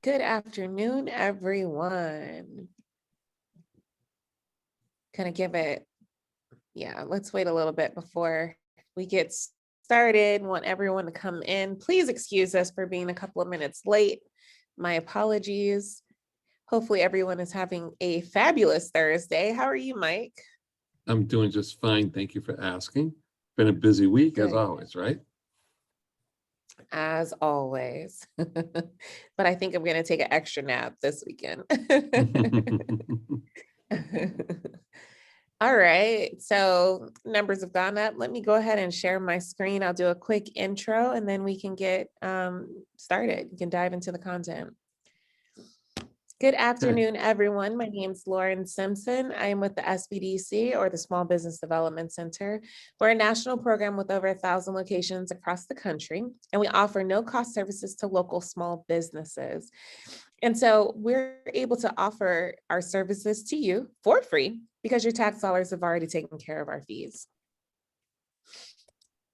Good afternoon, everyone. Kind of give it, let's wait a little bit before we get started. Want everyone to come in. Please excuse us for being a couple of minutes late. My apologies. Hopefully everyone is having a fabulous Thursday. How are you, Mike? I'm doing just fine. Thank you for asking. Been a busy week as always, right? As always. But I think I'm going to take an extra nap this weekend. All right, so numbers have gone up. Let me go ahead and share my screen. I'll do a quick intro and then we can get started. You can dive into the content. Good afternoon, everyone. My name is Lauren Simpson. I am with the SBDC, or the Small Business Development Center. We're a national program with over 1,000 locations across the country, and we offer no-cost services to local small businesses. And so we're able to offer our services to you for free because your tax dollars have already taken care of our fees.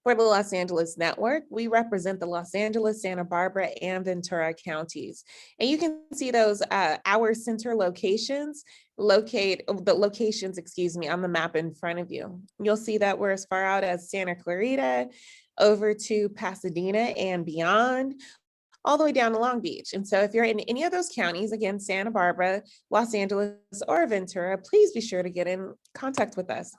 For the Los Angeles network, we represent the Los Angeles, Santa Barbara, and Ventura counties. And you can see those our center locations, on the map in front of you. You'll see that we're as far out as Santa Clarita, over to Pasadena and beyond, all the way down to Long Beach. And so if you're in any of those counties, again, Santa Barbara, Los Angeles, or Ventura, please be sure to get in contact with us.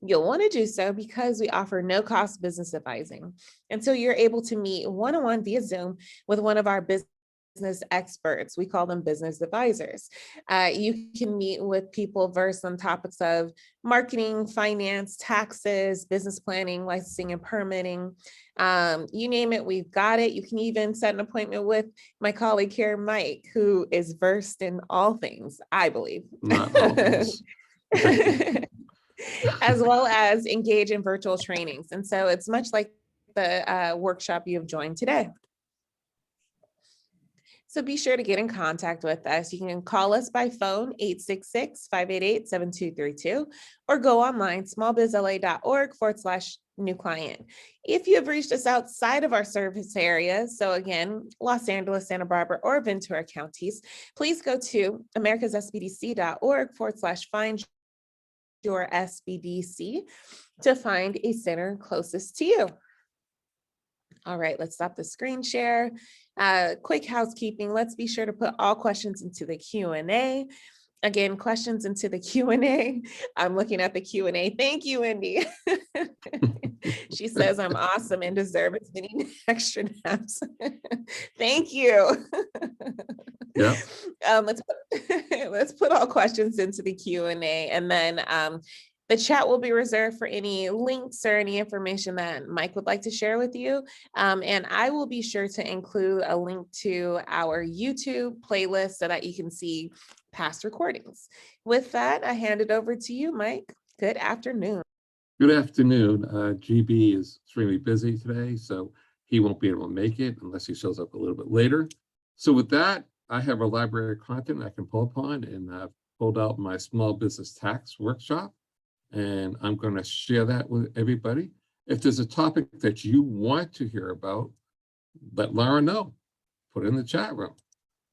You'll want to do so because we offer no-cost business advising. And so you're able to meet one-on-one via Zoom with one of our business experts. We call them business advisors. You can meet with people versed on topics of marketing, finance, taxes, business planning, licensing and permitting. You name it, we've got it. You can even set an appointment with my colleague here, Mike, who is versed in all things, I believe. Not always. As well as engage in virtual trainings. And so it's much like the workshop you have joined today. So be sure to get in contact with us. You can call us by phone, 866-588-7232, or go online, smallbizla.org/new client. If you have reached us outside of our service area, so again, Los Angeles, Santa Barbara, or Ventura counties, please go to americassbdc.org/find your SBDC to find a center closest to you. All right, let's stop the screen share. Quick housekeeping. Let's be sure to put all questions into the Q&A. Again, questions into the Q&A. I'm looking at the Q&A. Thank you, Wendy. She says I'm awesome and deserve as many extra naps. Thank you. Yeah. Let's put all questions into the Q&A, and then the chat will be reserved for any links or any information that Mike would like to share with you. And I will be sure to include a link to our YouTube playlist so that you can see past recordings. With that, I hand it over to you, Mike. Good afternoon. Good afternoon. GB is extremely busy today, so he won't be able to make it unless he shows up a little bit later. So with that, I have a library of content I can pull upon, and I've pulled out my small business tax workshop, and I'm going to share that with everybody. If there's a topic that you want to hear about, let Laura know. Put it in the chat room,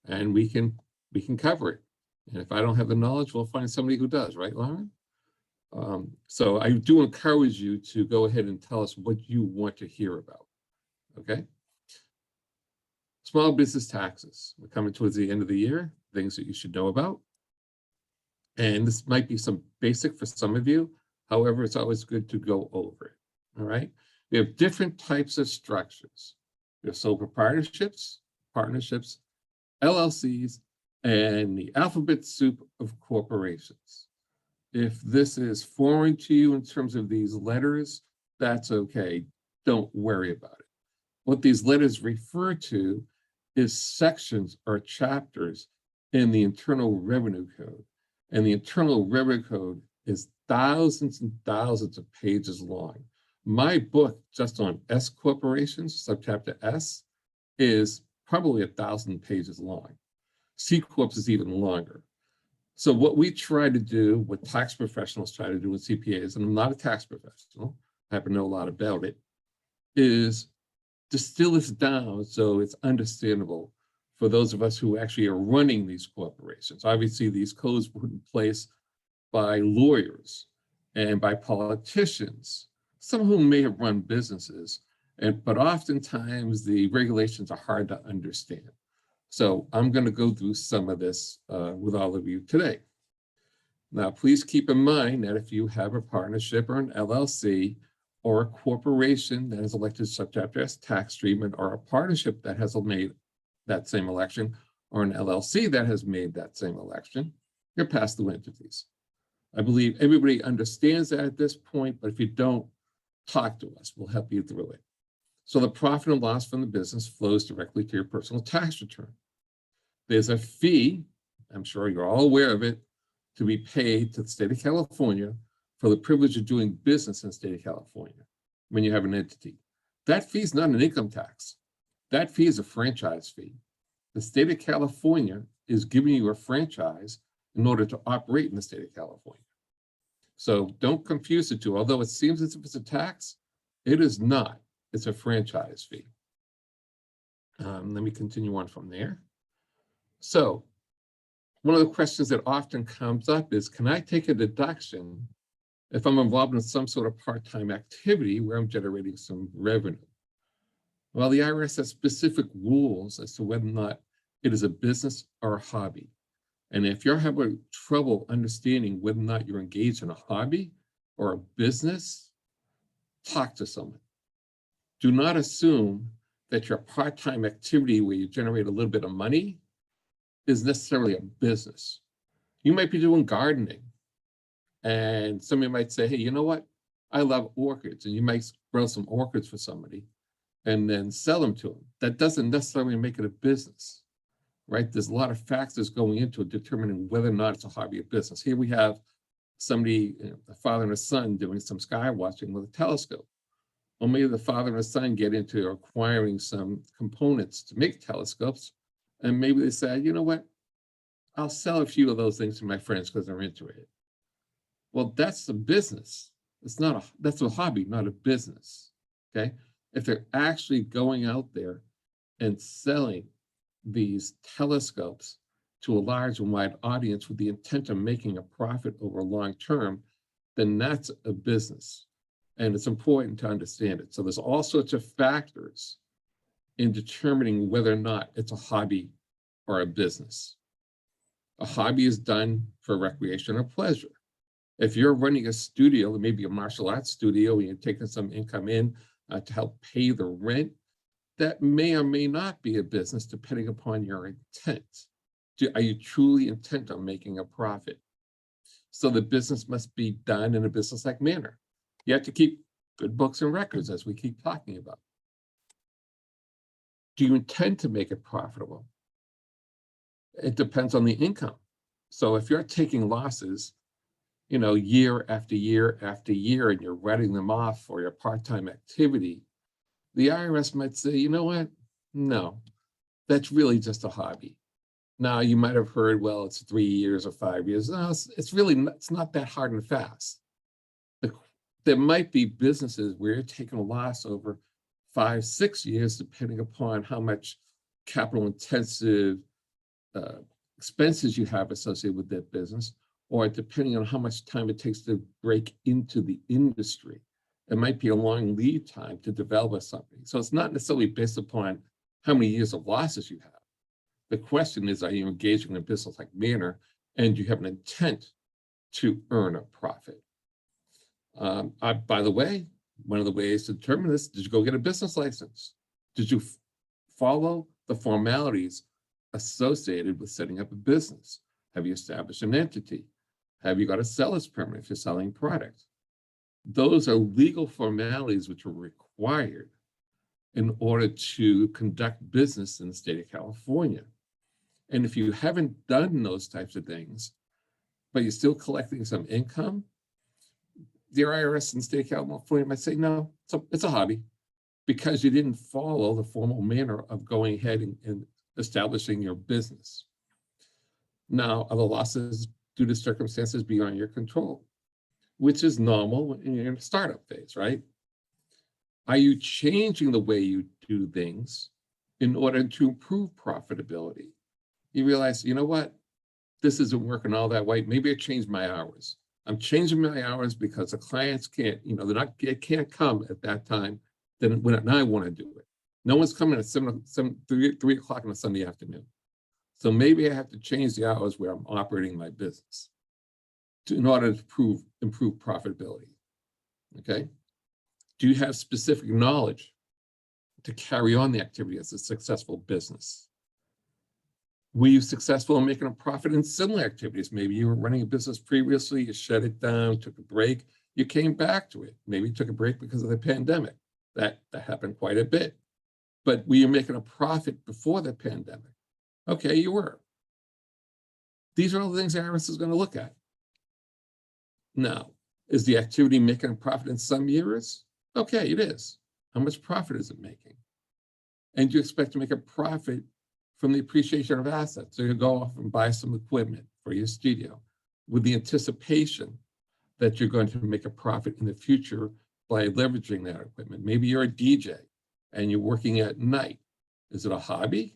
and we can cover it. And if I don't have the knowledge, we'll find somebody who does, right, Lauren? So I do encourage you to go ahead and tell us what you want to hear about, okay? Small business taxes. We're coming towards the end of the year, things that you should know about. And this might be some basic for some of you. However, it's always good to go over it, all right? We have different types of structures. We have sole proprietorships, partnerships, LLCs, and the alphabet soup of corporations. If this is foreign to you in terms of these letters, that's okay. Don't worry about it. What these letters refer to is sections or chapters in the Internal Revenue Code. And the Internal Revenue Code is thousands and thousands of pages long. My book just on S corporations, subchapter S, is probably 1,000 pages long. C Corps is even longer. So what we try to do, what tax professionals try to do with CPAs, and I'm not a tax professional, happen to know a lot about it, is distill this down so it's understandable for those of us who actually are running these corporations. Obviously, these codes were put in place by lawyers and by politicians, some of whom may have run businesses, but oftentimes the regulations are hard to understand. So I'm going to go through some of this with all of you today. Now, please keep in mind that if you have a partnership or an LLC or a corporation that has elected subchapter S tax treatment, or a partnership that has made that same election, or an LLC that has made that same election, you're pass-through entities. I believe everybody understands that at this point, but if you don't, talk to us. We'll help you through it. So the profit and loss from the business flows directly to your personal tax return. There's a fee, I'm sure you're all aware of it, to be paid to the state of California for the privilege of doing business in the state of California when you have an entity. That fee is not an income tax. That fee is a franchise fee. The state of California is giving you a franchise in order to operate in the state of California. So don't confuse the two. Although it seems as if it's a tax, it is not. It's a franchise fee. Let me continue on from there. So one of the questions that often comes up is, can I take a deduction if I'm involved in some sort of part-time activity where I'm generating some revenue? Well, the IRS has specific rules as to whether or not it is a business or a hobby. And if you're having trouble understanding whether or not you're engaged in a hobby or a business, talk to someone. Do not assume that your part-time activity where you generate a little bit of money is necessarily a business. You might be doing gardening, and somebody might say, hey, you know what? I love orchids, and you might grow some orchids for somebody and then sell them to them. That doesn't necessarily make it a business, right? There's a lot of factors going into determining whether or not it's a hobby or business. Here we have somebody, a father and a son, doing some sky watching with a telescope. Or maybe the father and the son get into acquiring some components to make telescopes, and maybe they say, you know what? I'll sell a few of those things to my friends because they're into it. Well, that's a business. That's a hobby, not a business, okay? If they're actually going out there and selling these telescopes to a large and wide audience with the intent of making a profit over long term, then that's a business. And it's important to understand it. So there's all sorts of factors in determining whether or not it's a hobby or a business. A hobby is done for recreation or pleasure. If you're running a studio, maybe a martial arts studio, and you're taking some income in to help pay the rent, that may or may not be a business depending upon your intent. Are you truly intent on making a profit? So the business must be done in a business-like manner. You have to keep good books and records, as we keep talking about. Do you intend to make it profitable? It depends on the income. So if you're taking losses, year after year after year, and you're writing them off for your part-time activity, the IRS might say, you know what? No, that's really just a hobby. Now, you might have heard, well, it's 3 years or 5 years. No, it's not that hard and fast. There might be businesses where you're taking a loss over 5, 6 years, depending upon how much capital intensive expenses you have associated with that business, or depending on how much time it takes to break into the industry. It might be a long lead time to develop something. So it's not necessarily based upon how many years of losses you have. The question is, are you engaging in a business-like manner, and do you have an intent to earn a profit? By the way, one of the ways to determine this, did you go get a business license? Did you follow the formalities associated with setting up a business? Have you established an entity? Have you got a seller's permit if you're selling product? Those are legal formalities which are required in order to conduct business in the state of California. And if you haven't done those types of things, but you're still collecting some income, the IRS in the state of California might say, no, it's a hobby, because you didn't follow the formal manner of going ahead and establishing your business. Now, are the losses due to circumstances beyond your control, which is normal when you're in a startup phase, right? Are you changing the way you do things in order to improve profitability? You realize, you know what? This isn't working all that way. Maybe I changed my hours. I'm changing my hours because the clients can't, they can't come at that time then when I want to do it. No one's coming at 3 o'clock on a Sunday afternoon. So maybe I have to change the hours where I'm operating my business in order to improve profitability. Okay. Do you have specific knowledge to carry on the activity as a successful business? Were you successful in making a profit in similar activities? Maybe you were running a business previously, you shut it down, took a break, you came back to it. Maybe you took a break because of the pandemic. That happened quite a bit. But were you making a profit before the pandemic? Okay, you were. These are all the things the IRS is going to look at. Now, is the activity making a profit in some years? Okay, it is. How much profit is it making? And do you expect to make a profit from the appreciation of assets? So you go off and buy some equipment for your studio with the anticipation that you're going to make a profit in the future by leveraging that equipment. Maybe you're a DJ and you're working at night. Is it a hobby?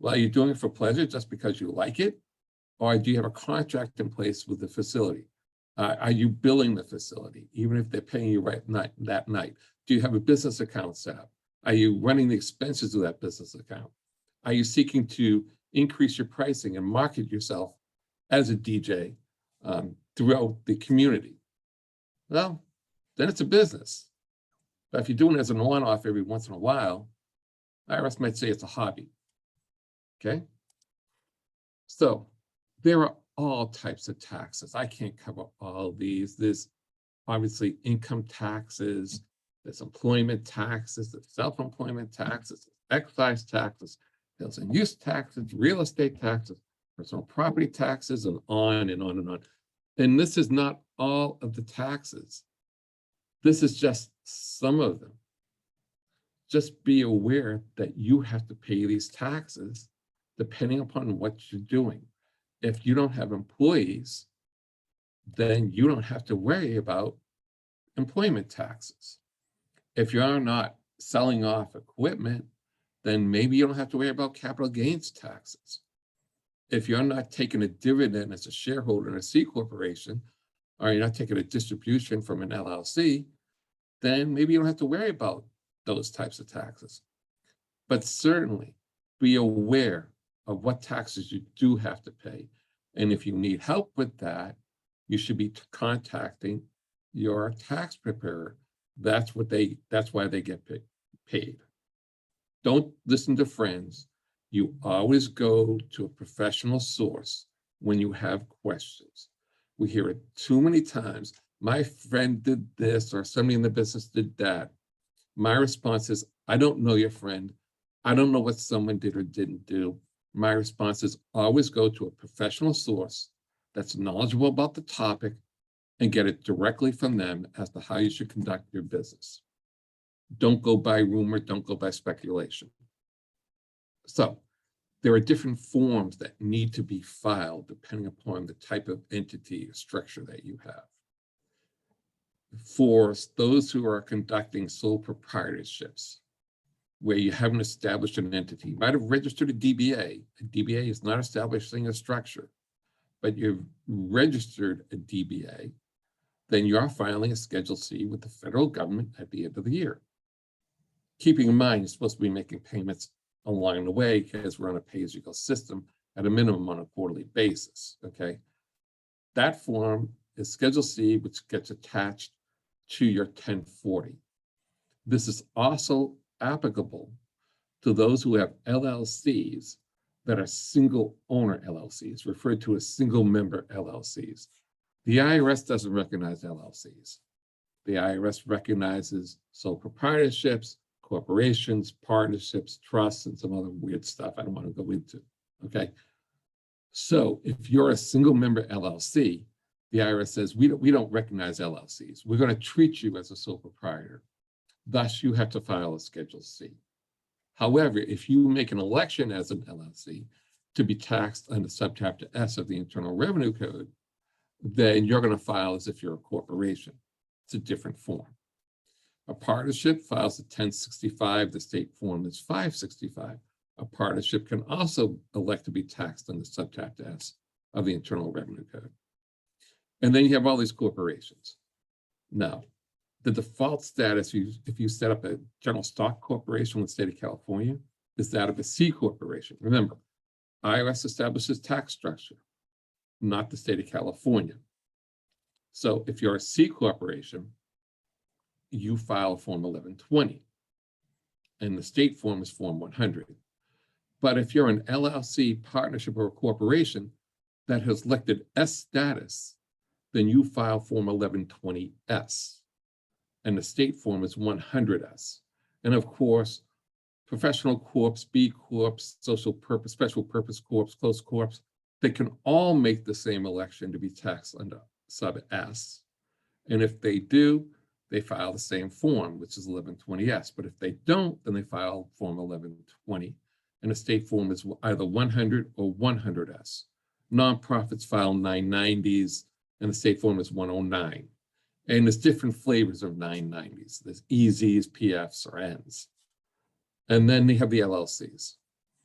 Well, are you doing it for pleasure just because you like it? Or do you have a contract in place with the facility? Are you billing the facility, even if they're paying you that night? Do you have a business account set up? Are you running the expenses of that business account? Are you seeking to increase your pricing and market yourself as a DJ throughout the community? Well, then it's a business. But if you're doing it as a one-off every once in a while, IRS might say it's a hobby. Okay? So there are all types of taxes. I can't cover all these. There's obviously income taxes, there's employment taxes, there's self-employment taxes, excise taxes, sales and use taxes, real estate taxes, personal property taxes, and on and on and on. And this is not all of the taxes. This is just some of them. Just be aware that you have to pay these taxes depending upon what you're doing. If you don't have employees, then you don't have to worry about employment taxes. If you're not selling off equipment, then maybe you don't have to worry about capital gains taxes. If you're not taking a dividend as a shareholder in a C corporation, or you're not taking a distribution from an LLC, then maybe you don't have to worry about those types of taxes. But certainly be aware of what taxes you do have to pay. And if you need help with that, you should be contacting your tax preparer. That's why they get paid. Don't listen to friends. You always go to a professional source when you have questions. We hear it too many times. My friend did this, or somebody in the business did that. My response is, I don't know your friend. I don't know what someone did or didn't do. My response is always go to a professional source that's knowledgeable about the topic and get it directly from them as to how you should conduct your business. Don't go by rumor, don't go by speculation. So there are different forms that need to be filed depending upon the type of entity or structure that you have. For those who are conducting sole proprietorships, where you haven't established an entity, you might have registered a DBA. A DBA is not establishing a structure, but you've registered a DBA, then you are filing a Schedule C with the federal government at the end of the year. Keeping in mind, you're supposed to be making payments along the way because we're on a pay-as-you-go system at a minimum on a quarterly basis, okay? That form is Schedule C, which gets attached to your 1040. This is also applicable to those who have LLCs that are single owner LLCs, referred to as single member LLCs. The IRS doesn't recognize LLCs. The IRS recognizes sole proprietorships, corporations, partnerships, trusts, and some other weird stuff I don't want to go into, okay? So if you're a single member LLC, the IRS says, we don't recognize LLCs. We're going to treat you as a sole proprietor. Thus, you have to file a Schedule C. However, if you make an election as an LLC to be taxed under Subchapter S of the Internal Revenue Code, then you're going to file as if you're a corporation. It's a different form. A partnership files a 1065, the state form is 565. A partnership can also elect to be taxed under subchapter S of the Internal Revenue Code. And then you have all these corporations. Now, the default status, if you set up a general stock corporation with the state of California, is that of a C corporation. Remember, IRS establishes tax structure, not the state of California. So if you're a C corporation, you file Form 1120, and the state form is Form 100. But if you're an LLC, partnership, or a corporation that has elected S status, then you file Form 1120S, and the state form is 100S. And of course, professional corps, B corps, social purpose, special purpose corps, close corps, they can all make the same election to be taxed under sub S. And if they do, they file the same form, which is 1120S. But if they don't, then they file Form 1120. And the state form is either 100 or 100S. Nonprofits file 990s, and the state form is 109. And there's different flavors of 990s. There's EZs, PFs, or Ns. And then they have the LLCs.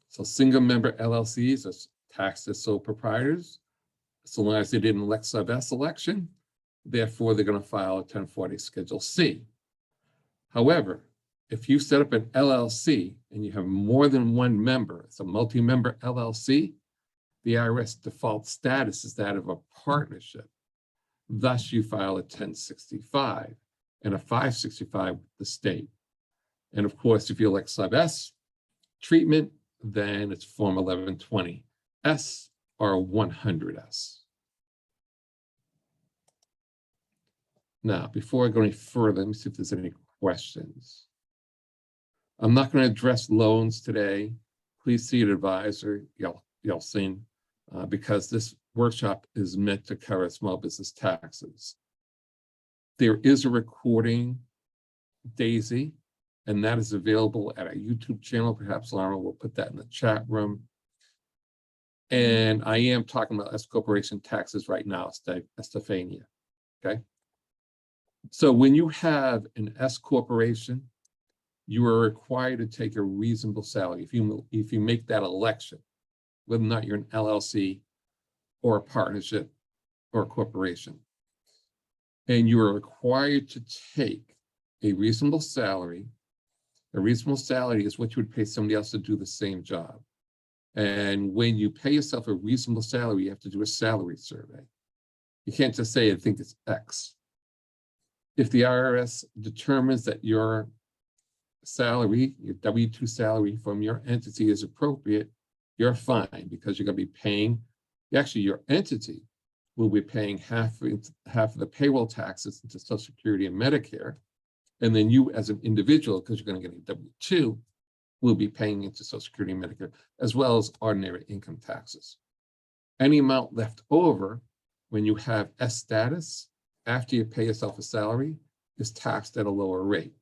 So single member LLCs are taxed as sole proprietors, so long as they didn't elect sub S election. Therefore, they're going to file a 1040 Schedule C. However, if you set up an LLC and you have more than one member, it's a multi-member LLC, the IRS default status is that of a partnership. Thus, you file a 1065 and a 565 with the state. And of course, if you elect sub S treatment, then it's Form 1120S or 100S. Now, before I go any further, let me see if there's any questions. I'm not going to address loans today. Please see an advisor, Yeltsin, because this workshop is meant to cover small business taxes. There is a recording, Daisy, and that is available at our YouTube channel. Perhaps Laura will put that in the chat room. And I am talking about S corporation taxes right now, Estefania, okay? So when you have an S corporation, you are required to take a reasonable salary. If you make that election, whether or not you're an LLC or a partnership or a corporation, and you are required to take a reasonable salary. A reasonable salary is what you would pay somebody else to do the same job. And when you pay yourself a reasonable salary, you have to do a salary survey. You can't just say, I think it's X. If the IRS determines that your salary, your W-2 salary from your entity is appropriate, you're fine, because you're going to be paying, actually your entity will be paying half of the payroll taxes into Social Security and Medicare. And then you as an individual, because you're going to get a W-2, will be paying into Social Security and Medicare, as well as ordinary income taxes. Any amount left over when you have S status, after you pay yourself a salary, is taxed at a lower rate.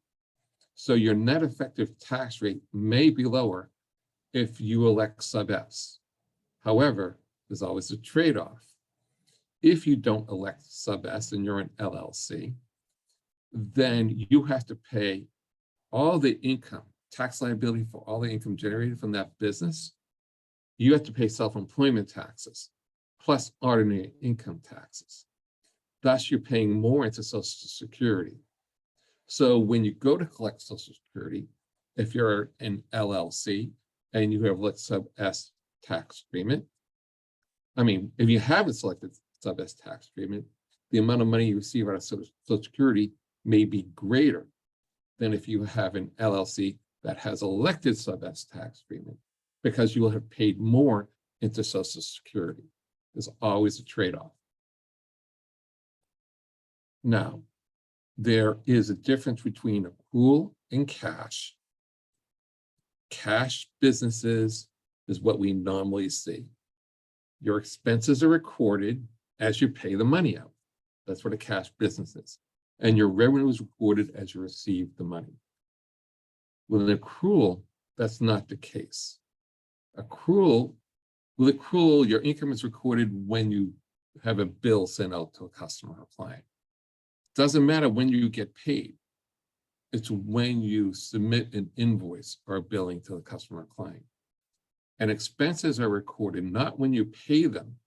So your net effective tax rate may be lower if you elect sub S. However, there's always a trade-off. If you don't elect sub S and you're an LLC, then you have to pay all the income, tax liability for all the income generated from that business. You have to pay self-employment taxes, plus ordinary income taxes. Thus, you're paying more into Social Security. So when you go to collect Social Security, if you're an LLC and you have like sub S tax treatment, if you haven't selected sub S tax treatment, the amount of money you receive out of Social Security may be greater than if you have an LLC that has elected sub S tax treatment, because you will have paid more into Social Security. There's always a trade-off. Now, there is a difference between accrual and cash. Cash businesses is what we normally see. Your expenses are recorded as you pay the money out. That's what a cash business is. And your revenue is recorded as you receive the money. With an accrual, that's not the case. With accrual, your income is recorded when you have a bill sent out to a customer or client. Doesn't matter when you get paid. It's when you submit an invoice or a billing to the customer or client. And expenses are recorded not when you pay them,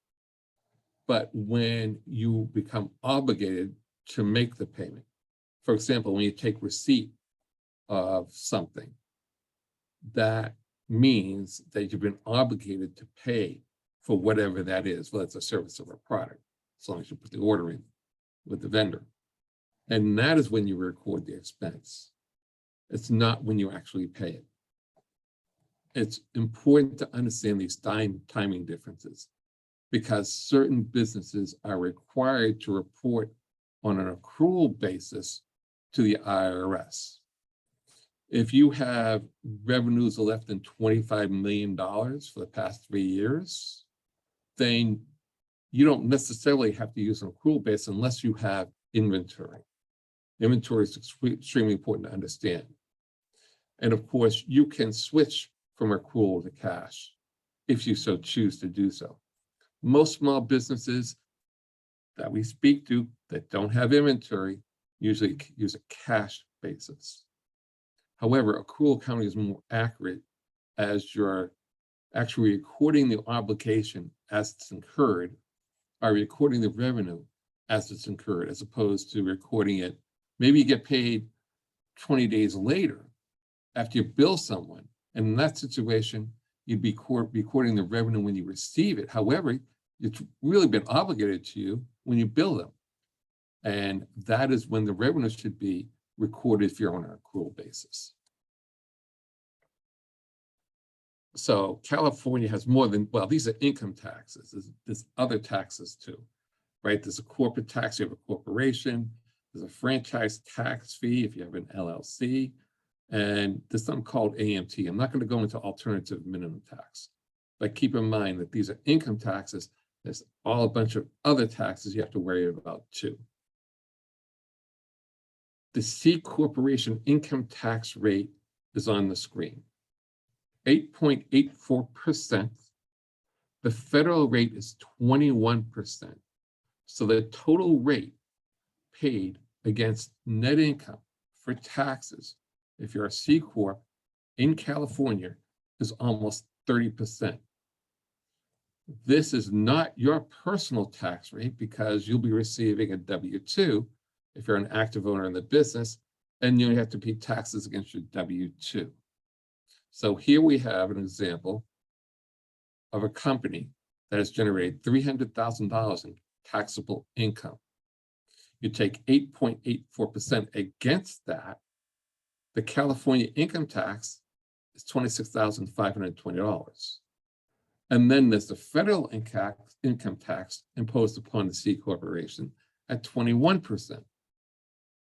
but when you become obligated to make the payment. For example, when you take receipt of something, that means that you've been obligated to pay for whatever that is, whether it's a service or a product, as long as you put the order in with the vendor. And that is when you record the expense. It's not when you actually pay it. It's important to understand these timing differences, because certain businesses are required to report on an accrual basis to the IRS. If you have revenues of less than $25 million for the past 3 years, then you don't necessarily have to use an accrual base unless you have inventory. Inventory is extremely important to understand. And of course, you can switch from accrual to cash if you so choose to do so. Most small businesses that we speak to that don't have inventory usually use a cash basis. However, accrual accounting is more accurate, as you're actually recording the obligation as it's incurred, or recording the revenue as it's incurred, as opposed to recording it. Maybe you get paid 20 days later after you bill someone. And in that situation, you'd be recording the revenue when you receive it. However, it's really been obligated to you when you bill them. And that is when the revenue should be recorded if you're on an accrual basis. So California has more than, well, these are income taxes. There's other taxes too, right? There's a corporate tax, you have a corporation. There's a franchise tax fee if you have an LLC. And there's something called AMT. I'm not going to go into alternative minimum tax, but keep in mind that these are income taxes. There's all a bunch of other taxes you have to worry about too. The C corporation income tax rate is on the screen. 8.84%. The federal rate is 21%. So the total rate paid against net income for taxes, if you're a C Corp in California, is almost 30%. This is not your personal tax rate, because you'll be receiving a W-2 if you're an active owner in the business, and you have to pay taxes against your W-2. So here we have an example of a company that has generated $300,000 in taxable income. You take 8.84% against that, the California income tax is $26,520. And then there's the federal income tax imposed upon the C corporation at 21%.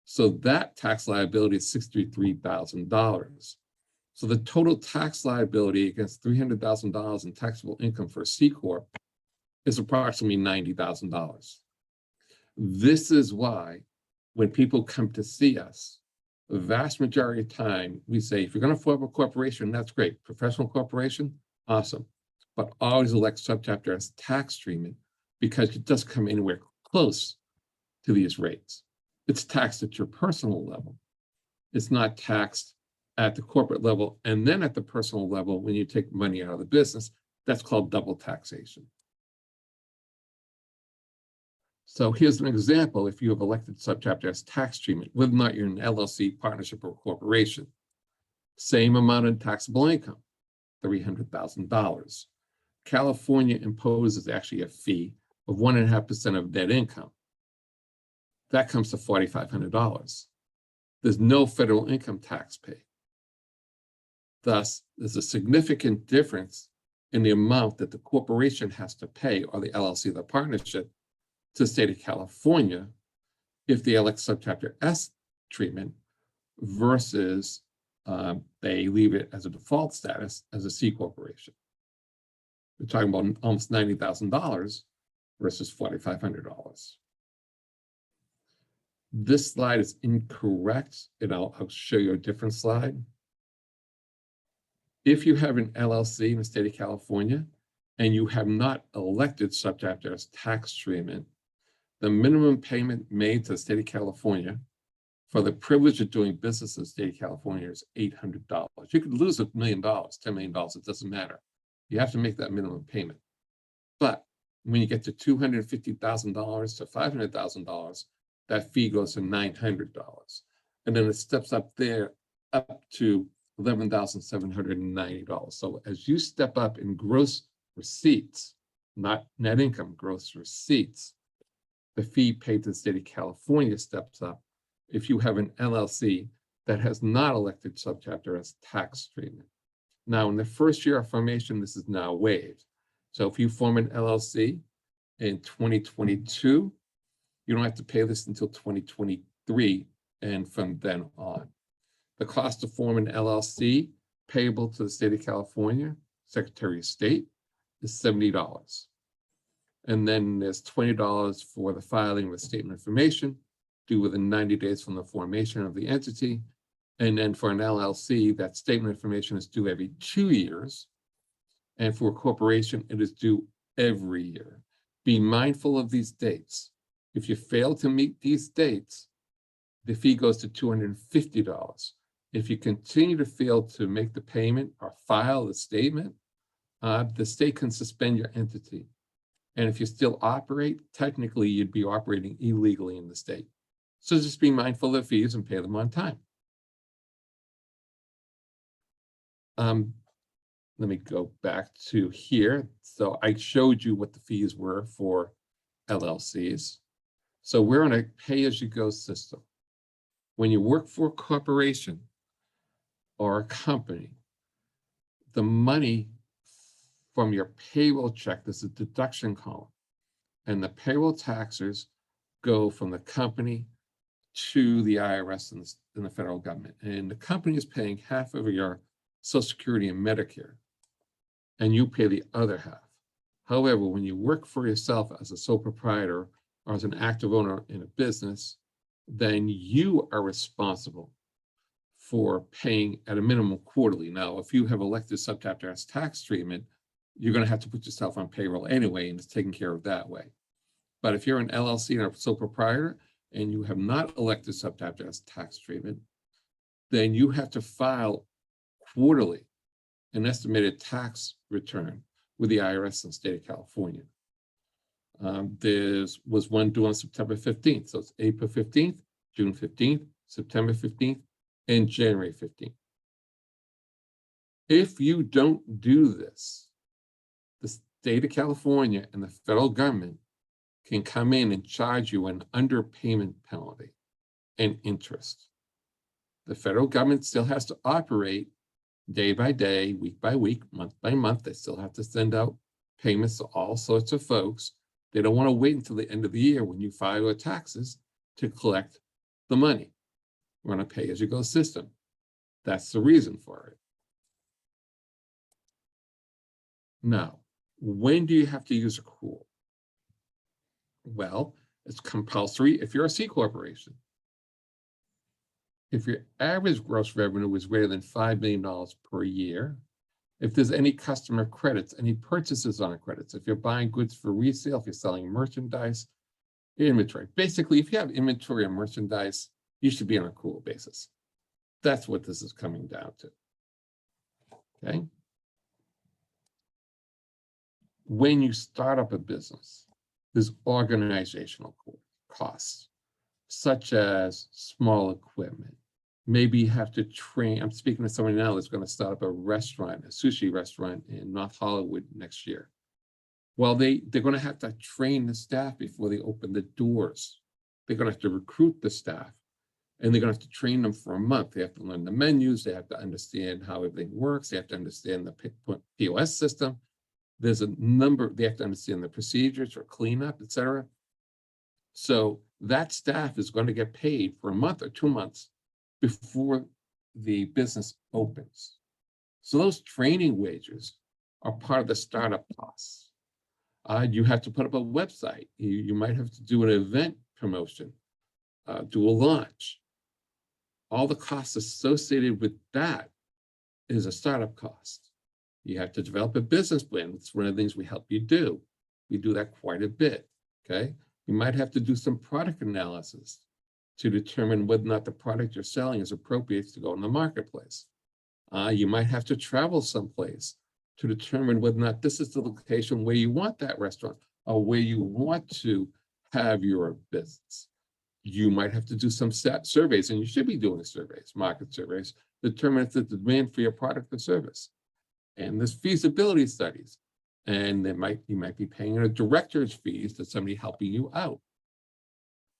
So that tax liability is $63,000. So the total tax liability against $300,000 in taxable income for a C Corp is approximately $90,000. This is why when people come to see us, the vast majority of time, we say, if you're going to form a corporation, that's great. Professional corporation, awesome. But always elect subchapter as tax treatment, because it doesn't come anywhere close to these rates. It's taxed at your personal level. It's not taxed at the corporate level. And then at the personal level, when you take money out of the business, that's called double taxation. So here's an example. If you have elected subchapter as tax treatment, whether or not you're an LLC, partnership, or corporation, same amount in taxable income, $300,000. California imposes actually a fee of 1.5% of net income. That comes to $4,500. There's no federal income tax paid. Thus, there's a significant difference in the amount that the corporation has to pay, or the LLC, the partnership, to the state of California if they elect subchapter S treatment versus they leave it as a default status as a C corporation. We're talking about almost $90,000 versus $4,500. This slide is incorrect, and I'll show you a different slide. If you have an LLC in the state of California and you have not elected subchapter as tax treatment, the minimum payment made to the state of California for the privilege of doing business in the state of California is $800. You could lose $1 million, $10 million, it doesn't matter. You have to make that minimum payment. But when you get to $250,000 to $500,000, that fee goes to $900. And then it steps up there up to $11,790. So as you step up in gross receipts, not net income, gross receipts, the fee paid to the state of California steps up if you have an LLC that has not elected subchapter as tax treatment. Now, in the first year of formation, this is now waived. So if you form an LLC in 2022, you don't have to pay this until 2023 and from then on. The cost to form an LLC payable to the state of California, Secretary of State, is $70. And then there's $20 for the filing of a statement of information due within 90 days from the formation of the entity. And then for an LLC, that statement of information is due every 2 years. And for a corporation, it is due every year. Be mindful of these dates. If you fail to meet these dates, the fee goes to $250. If you continue to fail to make the payment or file the statement, the state can suspend your entity. And if you still operate, technically you'd be operating illegally in the state. So just be mindful of fees and pay them on time. Let me go back to here. So I showed you what the fees were for LLCs. So we're on a pay-as-you-go system. When you work for a corporation or a company, the money from your payroll check, there's a deduction column, and the payroll taxes go from the company to the IRS and the federal government. And the company is paying half of your Social Security and Medicare, and you pay the other half. However, when you work for yourself as a sole proprietor or as an active owner in a business, then you are responsible for paying at a minimum quarterly. Now, if you have elected subchapter as tax treatment, you're going to have to put yourself on payroll anyway, and it's taken care of that way. But if you're an LLC or a sole proprietor and you have not elected subchapter as tax treatment, then you have to file quarterly an estimated tax return with the IRS in the state of California. There was one due on September 15th. So it's April 15th, June 15th, September 15th, and January 15th. If you don't do this, the state of California and the federal government can come in and charge you an underpayment penalty and interest. The federal government still has to operate day by day, week by week, month by month. They still have to send out payments to all sorts of folks. They don't want to wait until the end of the year when you file your taxes to collect the money. We're on a pay-as-you-go system. That's the reason for it. Now, when do you have to use accrual? Well, it's compulsory if you're a C corporation. If your average gross revenue is greater than $5 million per year, if there's any customer credits, any purchases on credits, if you're buying goods for resale, if you're selling merchandise, inventory. Basically, if you have inventory and merchandise, you should be on an accrual basis. That's what this is coming down to. Okay. When you start up a business, there's organizational costs, such as small equipment. Maybe you have to train. I'm speaking to someone now that's going to start up a restaurant, a sushi restaurant in North Hollywood next year. Well, they're going to have to train the staff before they open the doors. They're going to have to recruit the staff, and they're going to have to train them for a month. They have to learn the menus. They have to understand how everything works. They have to understand the POS system. There's a number, they have to understand the procedures for cleanup, et cetera. So that staff is going to get paid for a month or 2 months before the business opens. So those training wages are part of the startup costs. You have to put up a website. You might have to do an event promotion, do a launch. All the costs associated with that is a startup cost. You have to develop a business plan. It's one of the things we help you do. We do that quite a bit, okay? You might have to do some product analysis. to determine whether or not the product you're selling is appropriate to go in the marketplace. You might have to travel someplace to determine whether or not this is the location where you want that restaurant or where you want to have your business. You might have to do some surveys, and you should be doing surveys, market surveys, determine if there's demand for your product or service. And there's feasibility studies. And you might be paying a director's fees to somebody helping you out.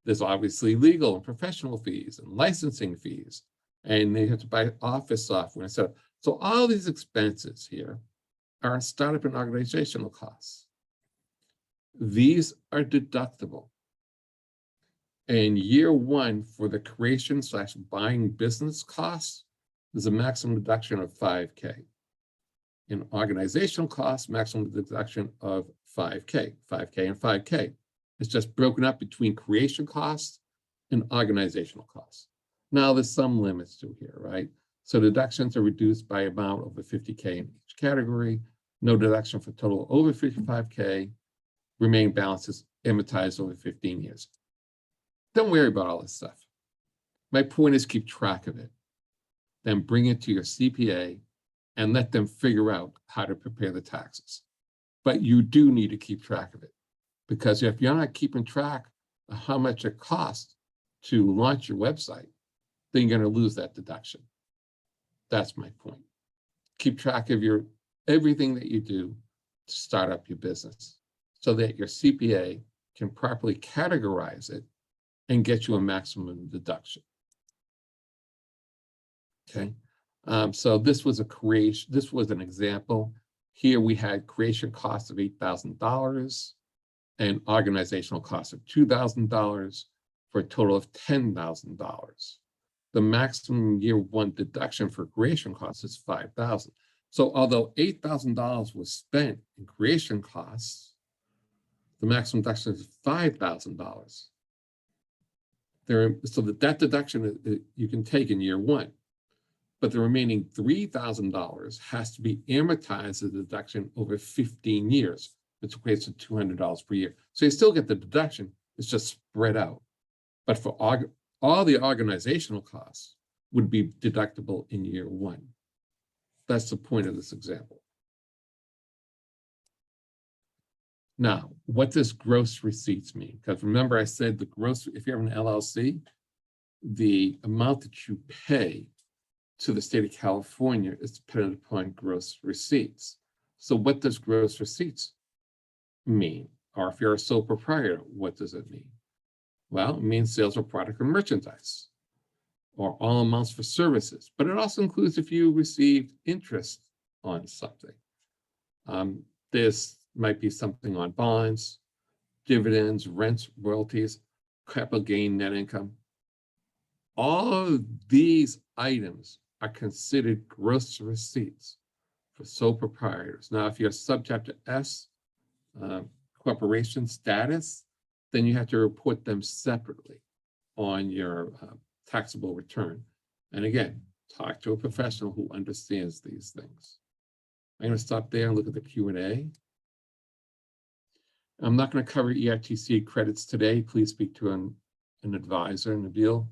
There's obviously legal and professional fees and licensing fees, and they have to buy office software and stuff. So all these expenses here are startup and organizational costs. These are deductible. And year one for the creation/buying business costs, there's a maximum deduction of $5K. In organizational costs, maximum deduction of $5K, $5K and $5K. It's just broken up between creation costs and organizational costs. Now there's some limits to here, right? So deductions are reduced by amount over $50K in each category. No deduction for total over $55K. Remaining balances amortized over 15 years. Don't worry about all this stuff. My point is keep track of it. Then bring it to your CPA and let them figure out how to prepare the taxes. But you do need to keep track of it, because if you're not keeping track of how much it costs to launch your website, then you're going to lose that deduction. That's my point. Keep track of everything that you do to start up your business so that your CPA can properly categorize it and get you a maximum deduction. Okay. So this was an example. Here we had creation costs of $8,000 and organizational costs of $2,000 for a total of $10,000. The maximum year one deduction for creation costs is $5,000. So although $8,000 was spent in creation costs, the maximum deduction is $5,000. So that deduction you can take in year one. But the remaining $3,000 has to be amortized as a deduction over 15 years, which equates to $200 per year. So you still get the deduction, it's just spread out. But for all the organizational costs would be deductible in year one. That's the point of this example. Now, what does gross receipts mean? Because remember I said the gross, if you have an LLC, the amount that you pay to the state of California is dependent upon gross receipts. So what does gross receipts mean? Or if you're a sole proprietor, what does it mean? Well, it means sales of product or merchandise, or all amounts for services, but it also includes if you received interest on something. This might be something on bonds, dividends, rents, royalties, capital gain, net income. All of these items are considered gross receipts for sole proprietors. Now, if you're subchapter S, corporation status, then you have to report them separately on your taxable return. And again, talk to a professional who understands these things. I'm going to stop there and look at the Q&A. I'm not going to cover EITC credits today. Please speak to an advisor, Nabil.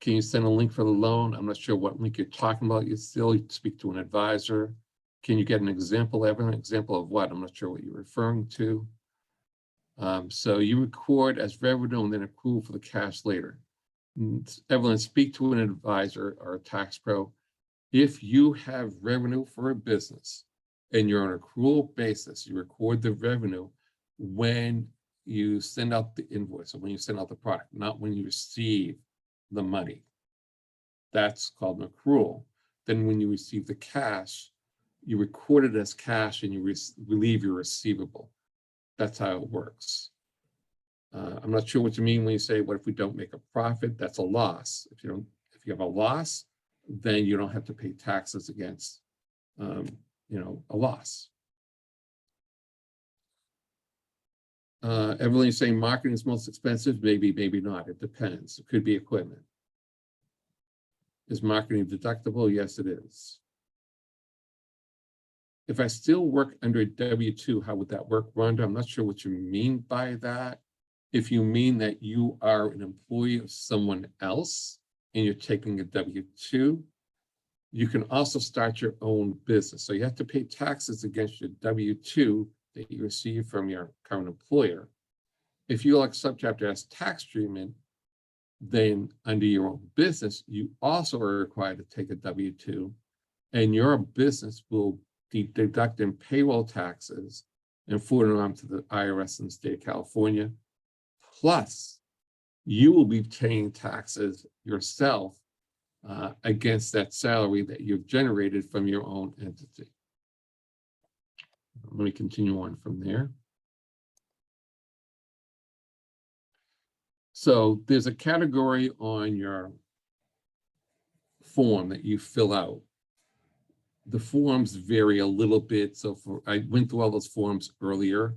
Can you send a link for the loan? I'm not sure what link you're talking about. You still speak to an advisor. Can you get an example, Evan? An example of what? I'm not sure what you're referring to. So you record as revenue and then accrue for the cash later. Evelyn, speak to an advisor or a tax pro. If you have revenue for a business and you're on an accrual basis, you record the revenue when you send out the invoice or when you send out the product, not when you receive the money. That's called an accrual. Then when you receive the cash, you record it as cash and you relieve your receivable. That's how it works. I'm not sure what you mean when you say, what if we don't make a profit? That's a loss. If you have a loss, then you don't have to pay taxes against a loss. Evelyn, saying marketing is most expensive? Maybe, maybe not. It depends. It could be equipment. Is marketing deductible? Yes, it is. If I still work under a W-2, how would that work, Rhonda? I'm not sure what you mean by that. If you mean that you are an employee of someone else and you're taking a W-2, you can also start your own business. So you have to pay taxes against your W-2 that you receive from your current employer. If you elect subchapter as tax treatment, then under your own business, you also are required to take a W-2, and your business will be deducting payroll taxes and forwarding them to the IRS in the state of California. Plus, you will be paying taxes yourself against that salary that you've generated from your own entity. Let me continue on from there. So there's a category on your form that you fill out. The forms vary a little bit. So I went through all those forms earlier,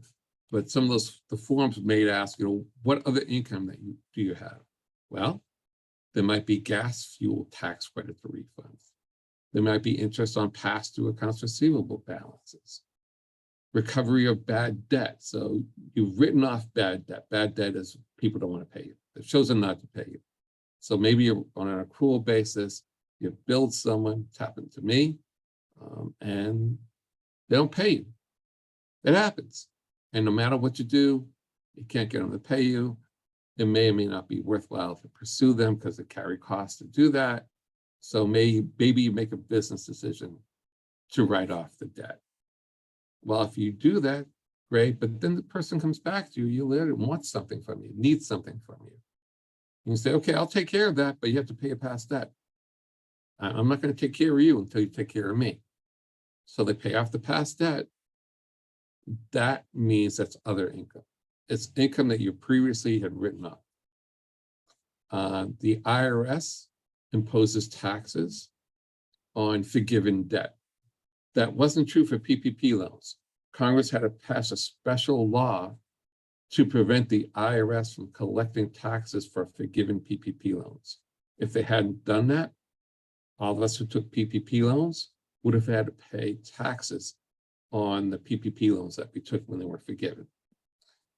but some of the forms may ask, what other income do you have? Well, there might be gas fuel tax credit for refunds. There might be interest on past due accounts receivable balances. Recovery of bad debt. So you've written off bad debt. Bad debt is people don't want to pay you. They've chosen not to pay you. So maybe you're on an accrual basis, you billed someone, it's happened to me, and they don't pay you. It happens. And no matter what you do, you can't get them to pay you. It may or may not be worthwhile to pursue them because they carry costs to do that. So maybe you make a business decision to write off the debt. Well, if you do that, great, but then the person comes back to you, you literally want something from you, needs something from you. And you say, okay, I'll take care of that, but you have to pay a past debt. I'm not going to take care of you until you take care of me. So they pay off the past debt. That means that's other income. It's income that you previously had written off. The IRS imposes taxes on forgiven debt. That wasn't true for PPP loans. Congress had to pass a special law to prevent the IRS from collecting taxes for forgiven PPP loans. If they hadn't done that, all of us who took PPP loans would have had to pay taxes on the PPP loans that we took when they were forgiven.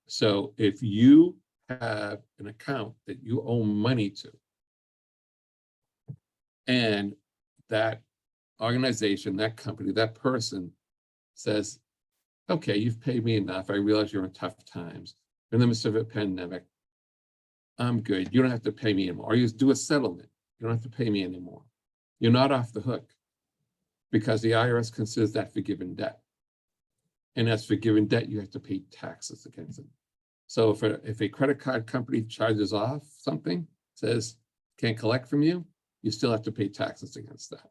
So if you have an account that you owe money to, and that organization, that company, that person says, okay, you've paid me enough. I realize you're in tough times. In the midst of a pandemic, I'm good. You don't have to pay me anymore. Or you do a settlement. You don't have to pay me anymore. You're not off the hook because the IRS considers that forgiven debt. And as forgiven debt, you have to pay taxes against it. So if a credit card company charges off something, says can't collect from you, you still have to pay taxes against that.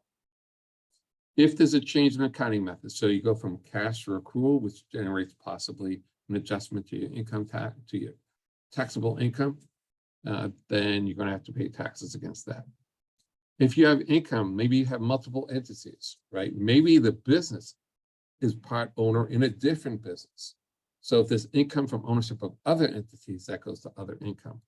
If there's a change in accounting method, so you go from cash to accrual, which generates possibly an adjustment to your income tax, to your taxable income, then you're going to have to pay taxes against that. If you have income, maybe you have multiple entities, right? Maybe the business is part owner in a different business. So if there's income from ownership of other entities, that goes to other income.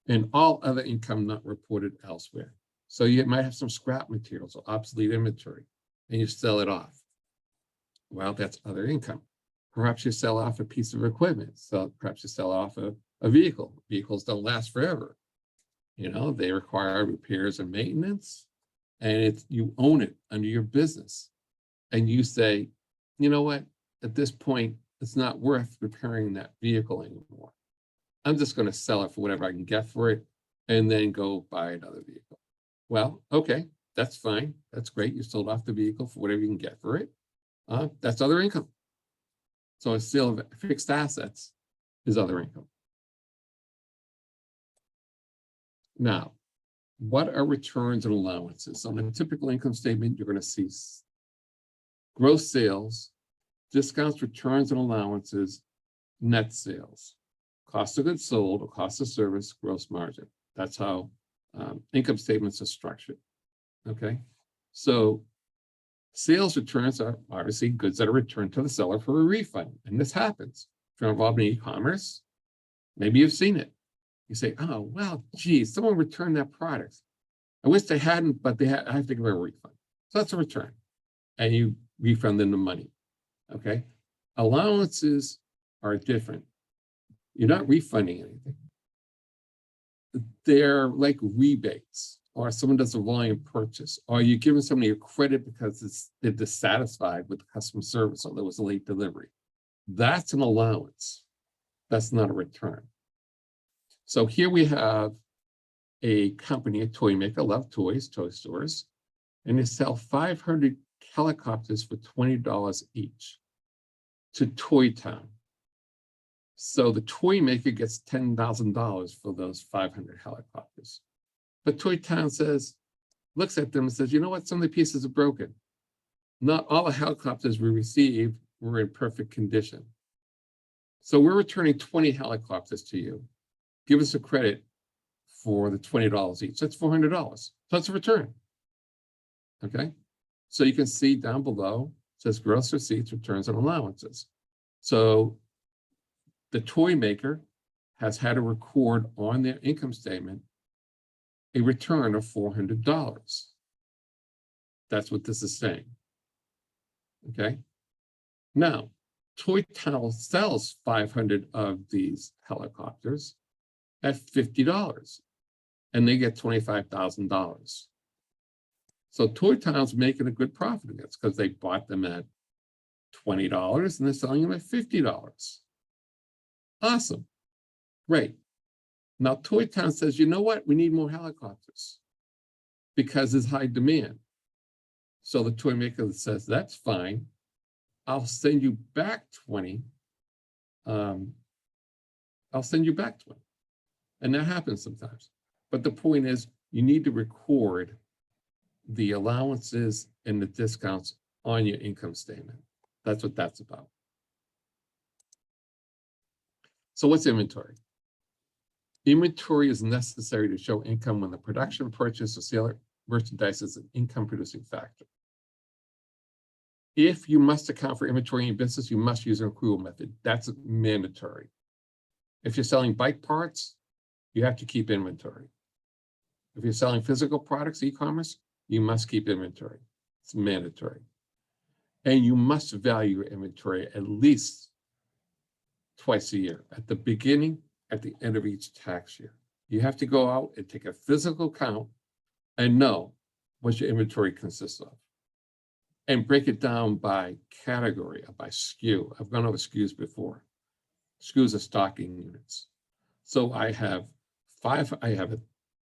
And all other income not reported elsewhere. So you might have some scrap materials or obsolete inventory, and you sell it off. Well, that's other income. Perhaps you sell off a piece of equipment. So perhaps you sell off a vehicle. Vehicles don't last forever. They require repairs and maintenance, and you own it under your business. And you say, you know what, at this point, it's not worth repairing that vehicle anymore. I'm just going to sell it for whatever I can get for it and then go buy another vehicle. Well, okay, that's fine. That's great. You sold off the vehicle for whatever you can get for it. That's other income. So a sale of fixed assets is other income. Now, what are returns and allowances? On a typical income statement, you're going to see gross sales, discounts, returns and allowances, net sales, cost of goods sold or cost of service, gross margin. That's how income statements are structured. Okay, so sales returns are obviously goods that are returned to the seller for a refund, and this happens. If you're involved in e-commerce, maybe you've seen it. You say, oh, well, geez, someone returned that product. I wish they hadn't, but I have to give them a refund. So that's a return. And you refund them the money. Okay. Allowances are different. You're not refunding anything. They're like rebates, or someone does a volume purchase, or you're giving somebody a credit because they're dissatisfied with the customer service or there was a late delivery. That's an allowance. That's not a return. So here we have a company, a toy maker, Love Toys, toy stores, and they sell 500 helicopters for $20 each to Toy Town. So the toy maker gets $10,000 for those 500 helicopters. But Toy Town says, looks at them and says, you know what? Some of the pieces are broken. Not all the helicopters we received were in perfect condition. So we're returning 20 helicopters to you. Give us a credit for the $20 each. That's $400. So that's a return. Okay. So you can see down below, it says gross receipts, returns, and allowances. So the toy maker has had to record on their income statement a return of $400. That's what this is saying. Okay. Now, Toy Town sells 500 of these helicopters at $50, and they get $25,000. So Toy Town's making a good profit against because they bought them at $20 and they're selling them at $50. Awesome. Great. Now Toy Town says, you know what? We need more helicopters because there's high demand. So the toy maker says, that's fine. I'll send you back 20. I'll send you back 20. And that happens sometimes. But the point is, you need to record the allowances and the discounts on your income statement. That's what that's about. So what's inventory? Inventory is necessary to show income when the production, purchase, or sale of merchandise is an income producing factor. If you must account for inventory in your business, you must use an accrual method. That's mandatory. If you're selling bike parts, you have to keep inventory. If you're selling physical products, e-commerce, you must keep inventory. It's mandatory. And you must value your inventory at least twice a year, at the beginning, at the end of each tax year. You have to go out and take a physical count and know what your inventory consists of. And break it down by category or by SKU. I've gone over SKUs before. SKUs are stocking units. So I have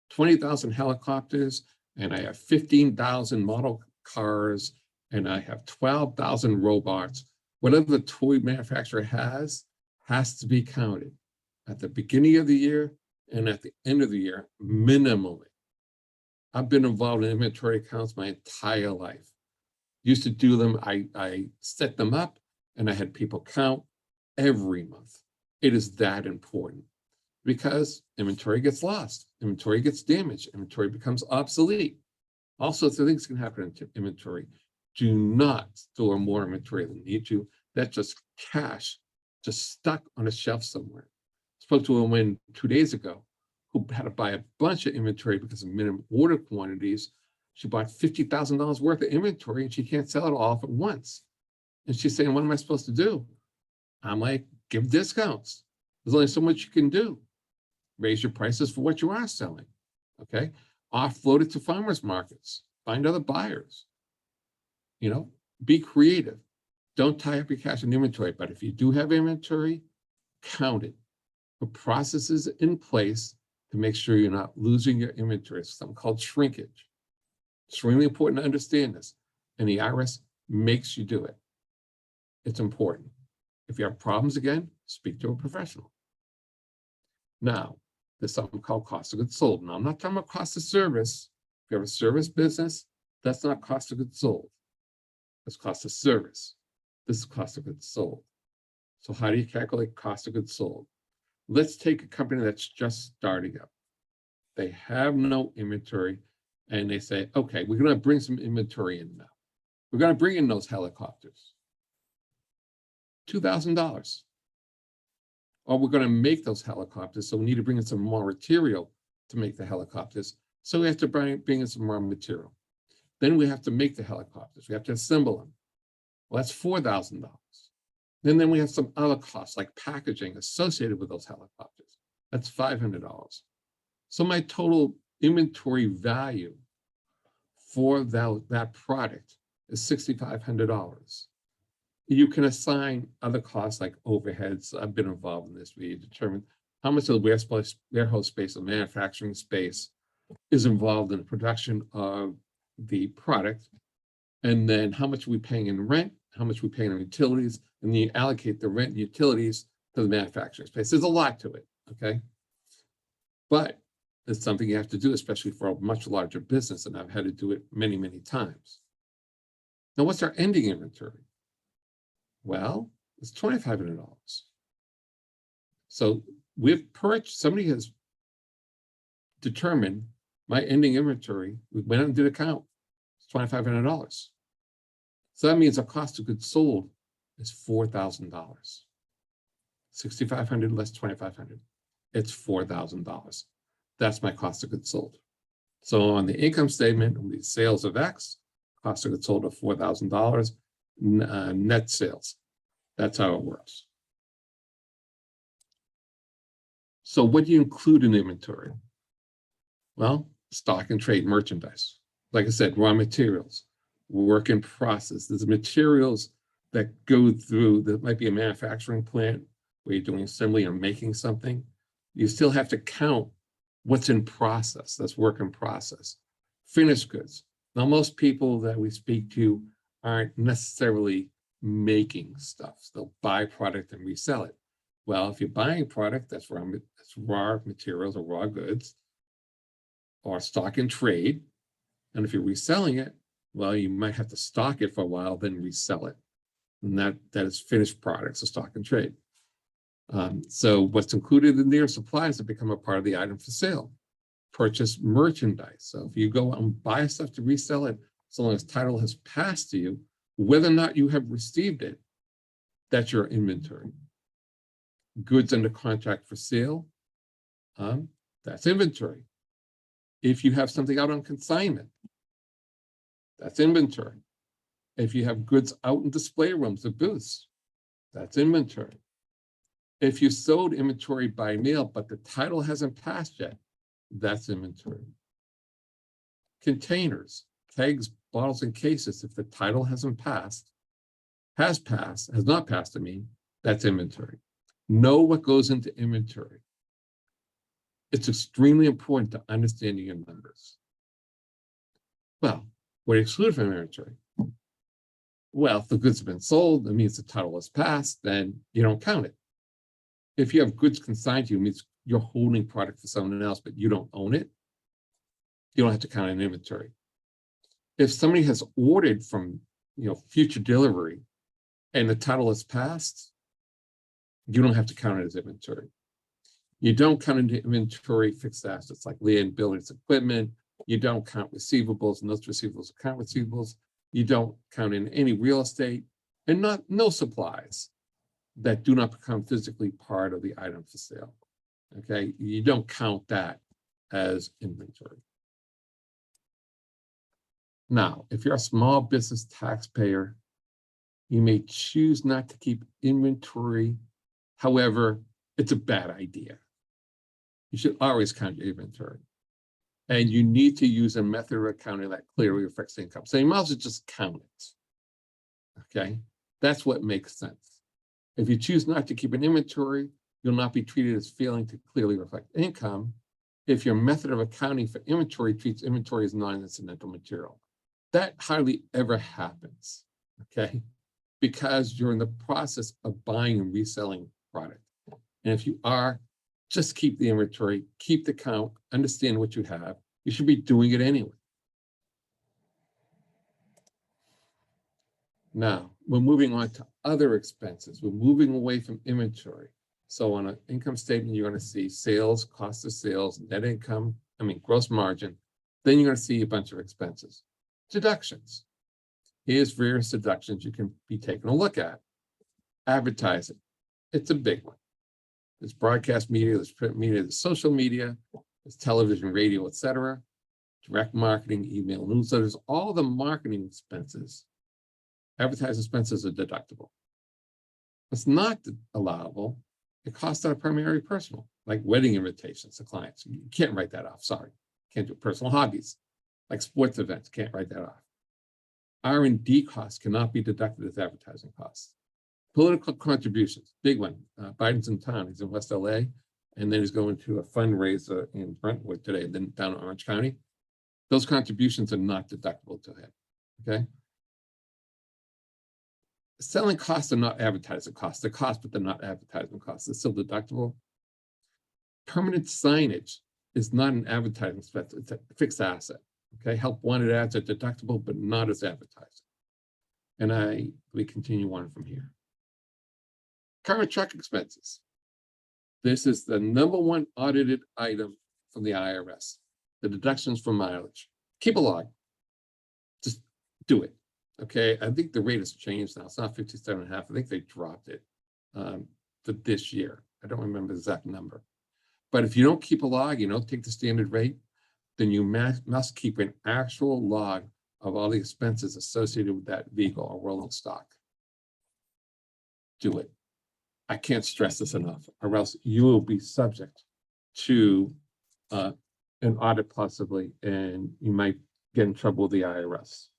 20,000 helicopters, and I have 15,000 model cars, and I have 12,000 robots. Whatever the toy manufacturer has to be counted at the beginning of the year and at the end of the year, minimally. I've been involved in inventory accounts my entire life. Used to do them, I set them up, and I had people count every month. It is that important because inventory gets lost, inventory gets damaged, inventory becomes obsolete. All sorts of things can happen in inventory. Do not store more inventory than you need to. That's just cash, just stuck on a shelf somewhere. I spoke to a woman 2 days ago who had to buy a bunch of inventory because of minimum order quantities. She bought $50,000 worth of inventory and she can't sell it all off at once. And she's saying, what am I supposed to do? I'm like, give discounts. There's only so much you can do. Raise your prices for what you are selling, okay? Offload it to farmers markets. Find other buyers. You know, be creative. Don't tie up your cash in inventory, but if you do have inventory, count it. Put processes in place to make sure you're not losing your inventory. It's something called shrinkage. It's really important to understand this, and the IRS makes you do it. It's important. If you have problems again, speak to a professional. Now, there's something called cost of goods sold. Now, I'm not talking about cost of service. If you have a service business, that's not cost of goods sold. That's cost of service. This is cost of goods sold. So how do you calculate cost of goods sold? Let's take a company that's just starting up. They have no inventory, and they say, okay, we're going to bring some inventory in now. We're going to bring in those helicopters. $2,000. Or we're going to make those helicopters, so we need to bring in some more material to make the helicopters. So we have to bring in some more material. Then we have to make the helicopters. We have to assemble them. Well, that's $4,000. And then we have some other costs like packaging associated with those helicopters. That's $500. So my total inventory value for that product is $6,500. You can assign other costs like overheads. I've been involved in this where you determine how much of the warehouse space or manufacturing space is involved in the production of the product. And then how much are we paying in rent, how much are we paying in utilities, and then you allocate the rent and utilities to the manufacturing space. There's a lot to it, okay? But it's something you have to do, especially for a much larger business, and I've had to do it many, many times. Now, what's our ending inventory? Well, it's $2,500. So we've purchased, somebody has determined my ending inventory. We went out and did a count. It's $2,500. So that means our cost of goods sold is $4,000. $6,500 less $2,500. It's $4,000. That's my cost of goods sold. So on the income statement, the sales of X, cost of goods sold of $4,000, net sales. That's how it works. So what do you include in inventory? Well, stock and trade merchandise. Like I said, raw materials, work in process. There's materials that go through, that might be a manufacturing plant where you're doing assembly or making something. You still have to count what's in process. That's work in process. Finished goods. Now, most people that we speak to aren't necessarily making stuff. They'll buy product and resell it. Well, if you're buying product, that's raw materials or raw goods or stock and trade. And if you're reselling it, well, you might have to stock it for a while, then resell it. And that is finished products, so stock and trade. So what's included in there, supplies that become a part of the item for sale. Purchase merchandise. So if you go out and buy stuff to resell it, so long as title has passed to you, whether or not you have received it, that's your inventory. Goods under contract for sale, that's inventory. If you have something out on consignment, that's inventory. If you have goods out in display rooms or booths, that's inventory. If you sold inventory by mail, but the title hasn't passed yet, that's inventory. Containers, kegs, bottles, and cases, if the title hasn't passed, has not passed, that's inventory. Know what goes into inventory. It's extremely important to understanding your numbers. Well, what do you exclude from inventory? Well, if the goods have been sold, that means the title has passed, then you don't count it. If you have goods consigned to you, it means you're holding product for someone else, but you don't own it, you don't have to count it in inventory. If somebody has ordered from future delivery and the title is passed, you don't have to count it as inventory. You don't count into inventory fixed assets like land, buildings, equipment. You don't count receivables, and those receivables count receivables. You don't count in any real estate, and no supplies that do not become physically part of the item for sale. Okay, you don't count that as inventory. Now, if you're a small business taxpayer, you may choose not to keep inventory. However, it's a bad idea. You should always count your inventory. And you need to use a method of accounting that clearly reflects income. So you might as well just count it. Okay, that's what makes sense. If you choose not to keep an inventory, you'll not be treated as failing to clearly reflect income if your method of accounting for inventory treats inventory as non-incidental material. That hardly ever happens, okay? Because you're in the process of buying and reselling product. And if you are, just keep the inventory, keep the count, understand what you have. You should be doing it anyway. Now, we're moving on to other expenses. We're moving away from inventory. So on an income statement, you're going to see sales, cost of sales, net income, gross margin. Then you're going to see a bunch of expenses. Deductions. Here's various deductions you can be taking a look at. Advertising. It's a big one. There's broadcast media, there's print media, there's social media, there's television, radio, etc. Direct marketing, email, newsletters, all the marketing expenses. Advertising expenses are deductible. What's not allowable, it costs out of primary personal, like wedding invitations to clients. You can't write that off, sorry. Can't do personal hobbies, like sports events, can't write that off. R&D costs cannot be deducted as advertising costs. Political contributions, big one. Biden's in town, he's in West LA, and then he's going to a fundraiser in Brentwood today, then down in Orange County. Those contributions are not deductible to him, okay? Selling costs are not advertising costs. They're costs, but they're not advertising costs. They're still deductible. Permanent signage is not an advertising expense. It's a fixed asset, okay? Help wanted ads are deductible, but not as advertising. And we continue on from here. Current truck expenses. This is the #1 audited item from the IRS, the deductions for mileage. Keep a log, just do it, okay? I think the rate has changed now. It's not 57.5. I think they dropped it for this year. I don't remember the exact number. But if you don't keep a log, you don't take the standard rate, then you must keep an actual log of all the expenses associated with that vehicle or rolling stock. Do it. I can't stress this enough, or else you will be subject to an audit possibly, and you might get in trouble with the IRS.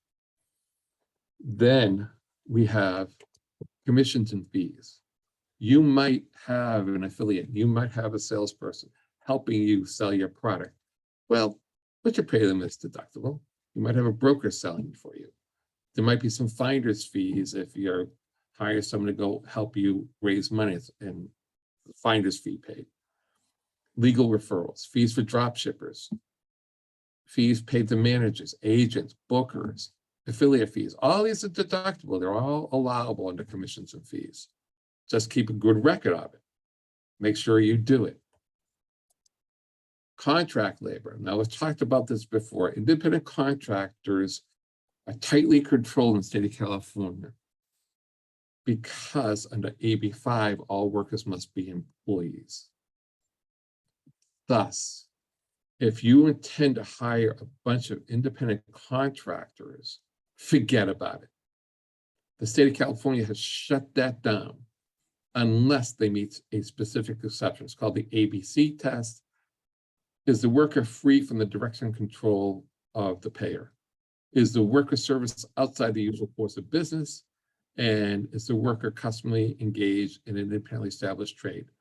Then we have commissions and fees. You might have an affiliate, you might have a salesperson helping you sell your product. Well, what you pay them is deductible. You might have a broker selling for you. There might be some finder's fees if you're hire someone to go help you raise money and the finder's fee paid. Legal referrals, fees for drop shippers, fees paid to managers, agents, bookers, affiliate fees. All these are deductible. They're all allowable under commissions and fees. Just keep a good record of it. Make sure you do it. Contract labor. Now, we've talked about this before. Independent contractors are tightly controlled in the state of California, because under AB 5, all workers must be employees. Thus, if you intend to hire a bunch of independent contractors, forget about it. The state of California has shut that down unless they meet a specific exception. It's called the ABC test. Is the worker free from the direction and control of the payer? Is the worker service outside the usual course of business? And is the worker customarily engaged in an independently established trade?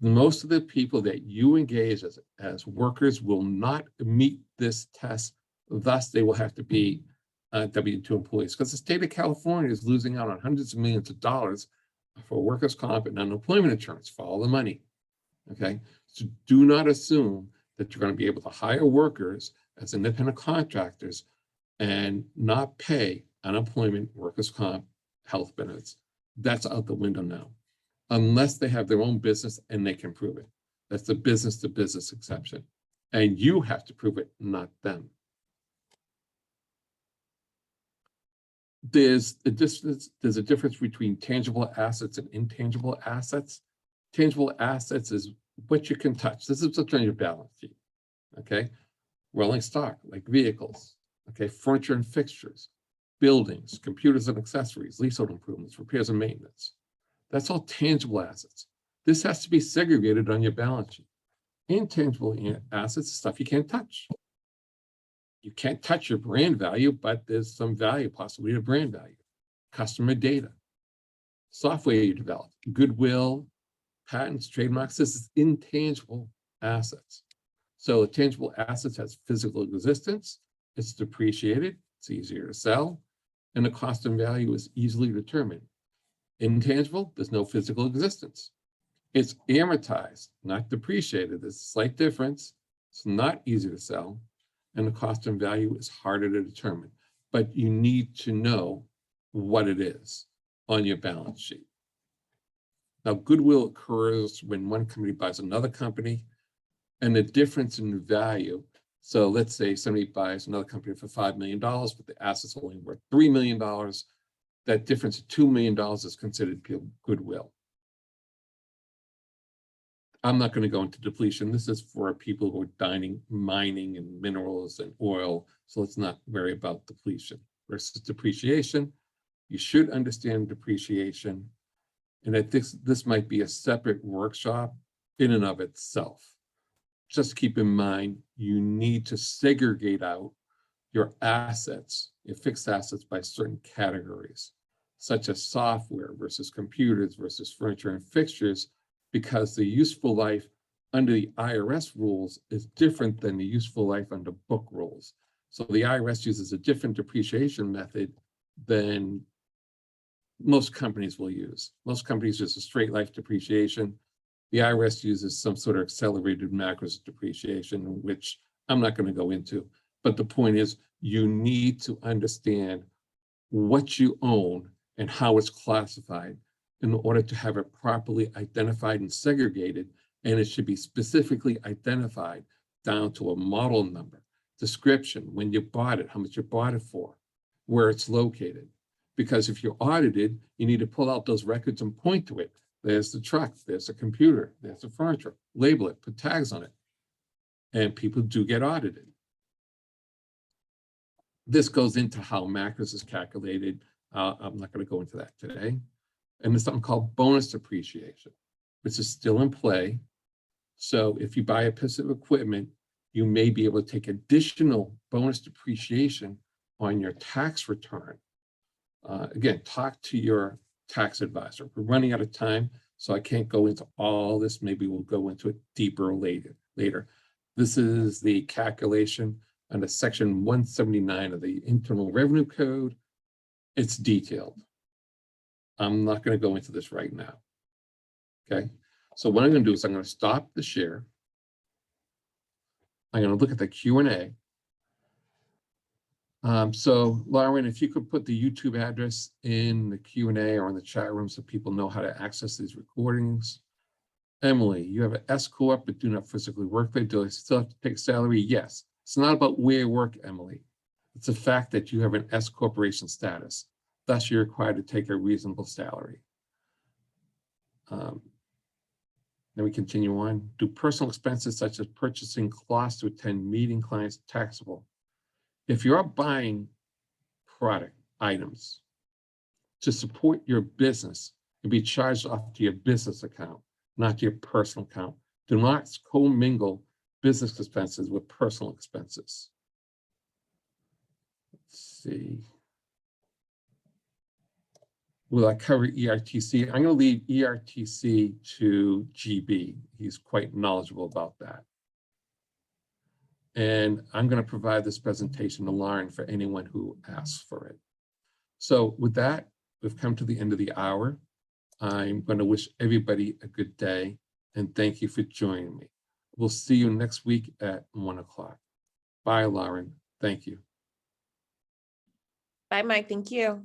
Most of the people that you engage as workers will not meet this test. Thus, they will have to be W-2 employees, because the state of California is losing out on hundreds of millions of dollars for workers' comp and unemployment insurance for all the money, okay? So do not assume that you're going to be able to hire workers as independent contractors and not pay unemployment, workers' comp, health benefits. That's out the window now, unless they have their own business and they can prove it. That's the business to business exception. And you have to prove it, not them. There's a difference between tangible assets and intangible assets. Tangible assets is what you can touch. This is what's on your balance sheet, okay? Rolling stock, like vehicles, okay? Furniture and fixtures, buildings, computers and accessories, leasehold improvements, repairs and maintenance. That's all tangible assets. This has to be segregated on your balance sheet. Intangible assets is stuff you can't touch. You can't touch your brand value, but there's some value possibly to brand value. Customer data, software you develop, goodwill, patents, trademarks. This is intangible assets. So tangible assets has physical existence, it's depreciated, it's easier to sell, and the cost and value is easily determined. Intangible, there's no physical existence. It's amortized, not depreciated. There's a slight difference. It's not easy to sell, and the cost and value is harder to determine. But you need to know what it is on your balance sheet. Now, goodwill occurs when one company buys another company, and the difference in value. So let's say somebody buys another company for $5 million, but the assets only worth $3 million. That difference of $2 million is considered goodwill. I'm not going to go into depletion. This is for people who are mining and minerals and oil. So let's not worry about depletion versus depreciation. You should understand depreciation. And that this might be a separate workshop in and of itself. Just keep in mind, you need to segregate out your assets, your fixed assets by certain categories, such as software versus computers versus furniture and fixtures, because the useful life under the IRS rules is different than the useful life under book rules. So the IRS uses a different depreciation method than most companies will use. Most companies use a straight life depreciation. The IRS uses some sort of accelerated macros depreciation, which I'm not going to go into. But the point is, you need to understand what you own and how it's classified in order to have it properly identified and segregated. And it should be specifically identified down to a model number, description, when you bought it, how much you bought it for, where it's located. Because if you're audited, you need to pull out those records and point to it. There's the truck, there's the computer, there's the furniture, label it, put tags on it. And people do get audited. This goes into how macros is calculated. I'm not going to go into that today. And there's something called bonus depreciation, which is still in play. So if you buy a piece of equipment, you may be able to take additional bonus depreciation on your tax return. Again, talk to your tax advisor. We're running out of time, so I can't go into all this. Maybe we'll go into it deeper later. This is the calculation under section 179 of the Internal Revenue Code. It's detailed. I'm not going to go into this right now. Okay, so what I'm going to do is I'm going to stop the share. I'm going to look at the Q&A. So Lauren, if you could put the YouTube address in the Q&A or in the chat room so people know how to access these recordings. Emily, you have an S Corp but do not physically work there. Do I still have to take salary? Yes. It's not about where you work, Emily. It's the fact that you have an S corporation status. Thus, you're required to take a reasonable salary. Then we continue on. Do personal expenses such as purchasing cloths to attend meeting clients taxable? If you're buying product items to support your business and be charged off to your business account, not to your personal account, do not commingle business expenses with personal expenses. Let's see. Will I cover ERTC? I'm going to leave ERTC to GB. He's quite knowledgeable about that. And I'm going to provide this presentation to Lauren for anyone who asks for it. So with that, we've come to the end of the hour. I'm going to wish everybody a good day and thank you for joining me. We'll see you next week at 1 o'clock. Bye, Lauren. Thank you. Bye, Mike. Thank you.